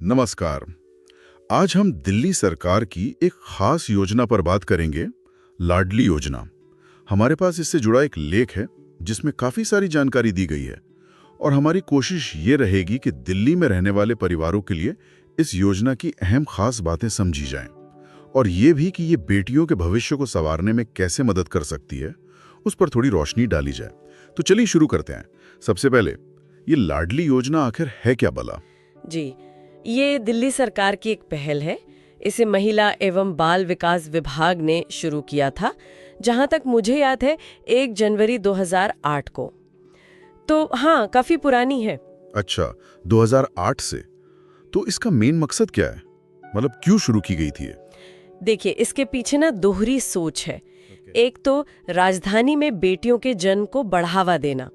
नमस्कार। आज हम दिल्ली सरकार की एक खास योजना पर बात करेंगे, लाडली योजना। हमारे पास इससे जुड़ा एक लेख है जिसमें काफी सारी जानकारी दी गई है और हमारी कोशिश ये रहेगी कि दिल्ली में रहने वाले परिवारों के लिए इस योजना की अहम खास बातें समझी जाएं और ये भी कि ये बेटियों के भविष्य को संवारने में कैसे मदद कर सकती है, उस पर थोड़ी रोशनी डाली जाए। तो चलिए शुरू करते हैं। सबसे पहले, ये लाडली योजना आखिर है क्या भला? जी, ये दिल्ली सरकार की एक पहल है। इसे महिला एवं बाल विकास विभाग ने शुरू किया था, जहां तक मुझे याद है 1 जनवरी 2008 को। तो हाँ, काफी पुरानी है। अच्छा, 2008 से। तो इसका मेन मकसद क्या है? मतलब क्यों शुरू की गई थी ये? देखिए, इसके पीछे ना दोहरी सोच है। एक तो राजधानी में बेटियों के जन्म को बढ़ावा देना,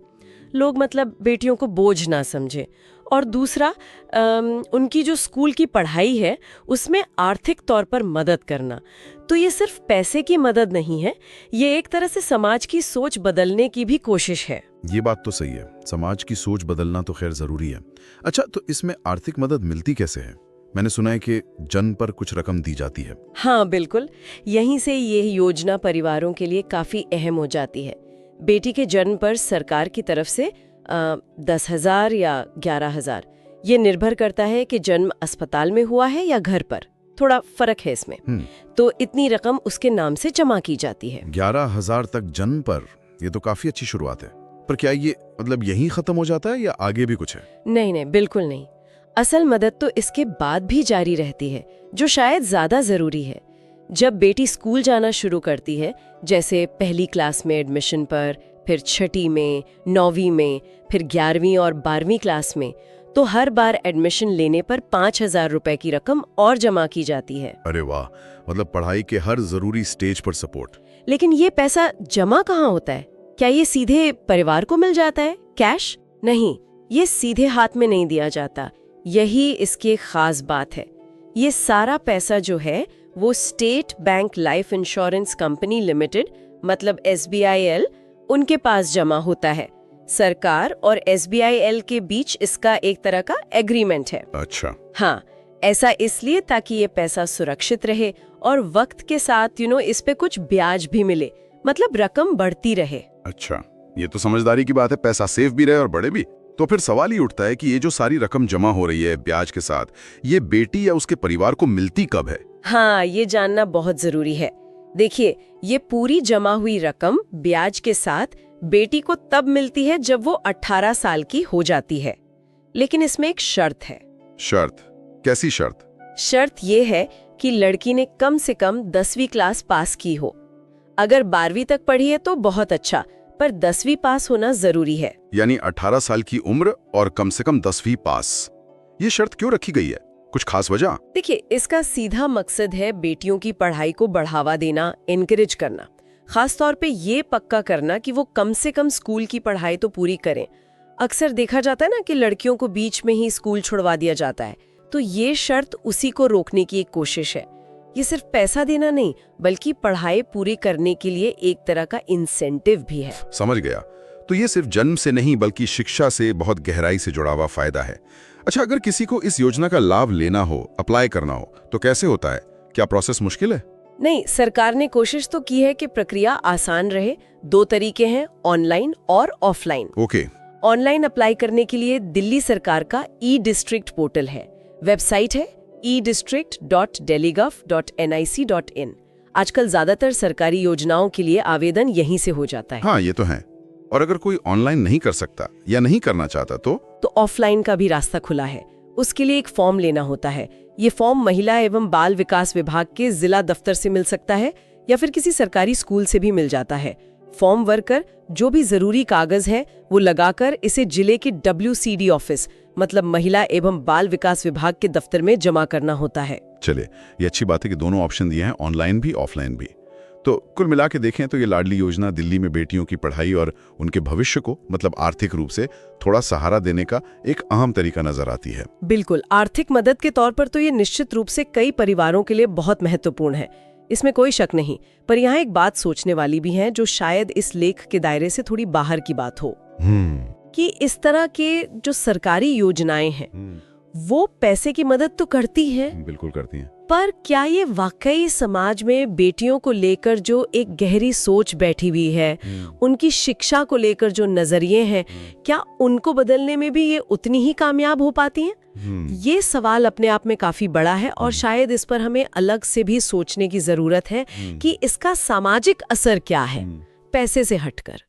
लोग मतलब बेटियों को बोझ ना समझे, और दूसरा उनकी जो स्कूल की पढ़ाई है उसमें आर्थिक तौर पर मदद करना। तो ये सिर्फ पैसे की मदद नहीं है, ये एक तरह से समाज की सोच बदलने की भी कोशिश है। ये बात तो सही है, समाज की सोच बदलना तो खैर जरूरी है। अच्छा, तो इसमें आर्थिक मदद मिलती कैसे है? मैंने सुना है कि जन्म पर कुछ रकम दी जाती है। हाँ बिल्कुल, यहीं से ये योजना परिवारों के लिए काफी अहम हो जाती है। बेटी के जन्म पर सरकार की तरफ से 10,000 या 11,000, ये निर्भर करता है कि जन्म अस्पताल में हुआ है या घर पर, थोड़ा फर्क है इसमें। तो इतनी रकम उसके नाम से जमा की जाती है। 11,000 तक जन्म पर, ये तो काफी अच्छी शुरुआत है। पर क्या ये मतलब यहीं खत्म हो जाता है या आगे भी कुछ है? नहीं नहीं, बिल्कुल नहीं। असल मदद तो इसके बाद भी जारी रहती है, जो शायद ज्यादा जरूरी है। जब बेटी स्कूल जाना शुरू करती है, जैसे पहली क्लास में एडमिशन पर, फिर 6ठी में, 9वीं में, फिर 11वीं और 12वीं क्लास में, तो हर बार एडमिशन लेने पर 5,000 रुपए की रकम और जमा की जाती है। अरे वाह, मतलब पढ़ाई के हर जरूरी स्टेज पर सपोर्ट। लेकिन ये पैसा जमा कहाँ होता है? क्या ये सीधे परिवार को मिल जाता है, कैश? नहीं, ये सीधे हाथ में नहीं दिया जाता। यही इसकी खास बात है। ये सारा पैसा जो है वो state bank life insurance company limited, मतलब SBIL, उनके पास जमा होता है। सरकार और SBIL के बीच इसका एक तरह का एग्रीमेंट है। अच्छा। हाँ, ऐसा इसलिए ताकि ये पैसा सुरक्षित रहे और वक्त के साथ इस पे कुछ ब्याज भी मिले, मतलब रकम बढ़ती रहे। अच्छा, ये तो समझदारी की बात है, पैसा सेफ भी रहे और बढ़े भी। तो फिर सवाल ही उठता है कि ये जो सारी रकम जमा हो रही है ब्याज के साथ, ये बेटी या उसके परिवार को मिलती कब है? हाँ, ये जानना बहुत जरूरी है। देखिए, ये पूरी जमा हुई रकम ब्याज के साथ बेटी को तब मिलती है जब वो 18 साल की हो जाती है। लेकिन इसमें एक शर्त है। शर्त? कैसी शर्त? शर्त ये है कि लड़की ने कम से कम 10वीं क्लास पास की हो। अगर 12वीं तक पढ़ी है तो बहुत अच्छा, पर 10वीं पास होना जरूरी है। यानी 18 साल की उम्र और कम से कम 10वीं पास। ये शर्त क्यों रखी गई है? कुछ खास वजह? देखिए, इसका सीधा मकसद है बेटियों की पढ़ाई को बढ़ावा देना, एनकरेज करना। खास तौर पे ये पक्का करना कि वो कम से कम स्कूल की पढ़ाई तो पूरी करें। अक्सर देखा जाता है ना कि लड़कियों को बीच में ही स्कूल छुड़वा दिया जाता है, तो ये शर्त उसी को रोकने की एक कोशिश है। ये सिर्फ पैसा देना नहीं, बल्कि पढ़ाई पूरी करने के लिए एक तरह का इंसेंटिव भी है। समझ गया। तो ये सिर्फ जन्म से नहीं बल्कि शिक्षा से बहुत गहराई से जुड़ा हुआ फायदा है। अच्छा, अगर किसी को इस योजना का लाभ लेना हो, अप्लाई करना हो, तो कैसे होता है? क्या प्रोसेस मुश्किल है? नहीं, सरकार ने कोशिश तो की है कि प्रक्रिया आसान रहे। 2 तरीके हैं, ऑनलाइन और ऑफलाइन। ओके। ऑनलाइन अप्लाई करने के लिए दिल्ली सरकार का ई-डिस्ट्रिक्ट पोर्टल है। वेबसाइट है e-district.delhi.gov.nic.in। आजकल ज्यादातर सरकारी योजनाओं के लिए आवेदन यहीं से हो जाता है। हाँ, ये तो है। और अगर कोई ऑनलाइन नहीं कर सकता या नहीं करना चाहता तो ऑफलाइन का भी रास्ता खुला है। उसके लिए एक फॉर्म लेना होता है। ये फॉर्म महिला एवं बाल विकास विभाग के जिला दफ्तर से मिल सकता है या फिर किसी सरकारी स्कूल से भी मिल जाता है। फॉर्म भरकर जो भी जरूरी कागज है वो लगाकर इसे जिले के WCD ऑफिस, मतलब महिला एवं बाल विकास विभाग के दफ्तर में जमा करना होता है। चलिए, ये अच्छी बात है कि दोनों ऑप्शन दिए हैं, ऑनलाइन भी ऑफलाइन भी। तो कुल मिला के देखें तो ये लाडली योजना दिल्ली में बेटियों की पढ़ाई और उनके भविष्य को मतलब आर्थिक रूप से थोड़ा सहारा देने का एक अहम तरीका नजर आती है। बिल्कुल, आर्थिक मदद के तौर पर तो ये निश्चित रूप से कई परिवारों के लिए बहुत महत्वपूर्ण है, इसमें कोई शक नहीं। पर यहाँ एक बात सोचने वाली भी है, जो शायद इस लेख के दायरे से थोड़ी बाहर की बात हो, कि इस तरह के जो सरकारी योजनाएं हैं वो पैसे की मदद तो करती हैं, बिल्कुल करती हैं। पर क्या ये वाकई समाज में बेटियों को लेकर जो एक गहरी सोच बैठी हुई है, उनकी शिक्षा को लेकर जो नजरिए हैं, क्या उनको बदलने में भी ये उतनी ही कामयाब हो पाती हैं? ये सवाल अपने आप में काफी बड़ा है और शायद इस पर हमें अलग से भी सोचने की जरूरत है कि इसका सामाजिक असर क्या है, पैसे से हटकर।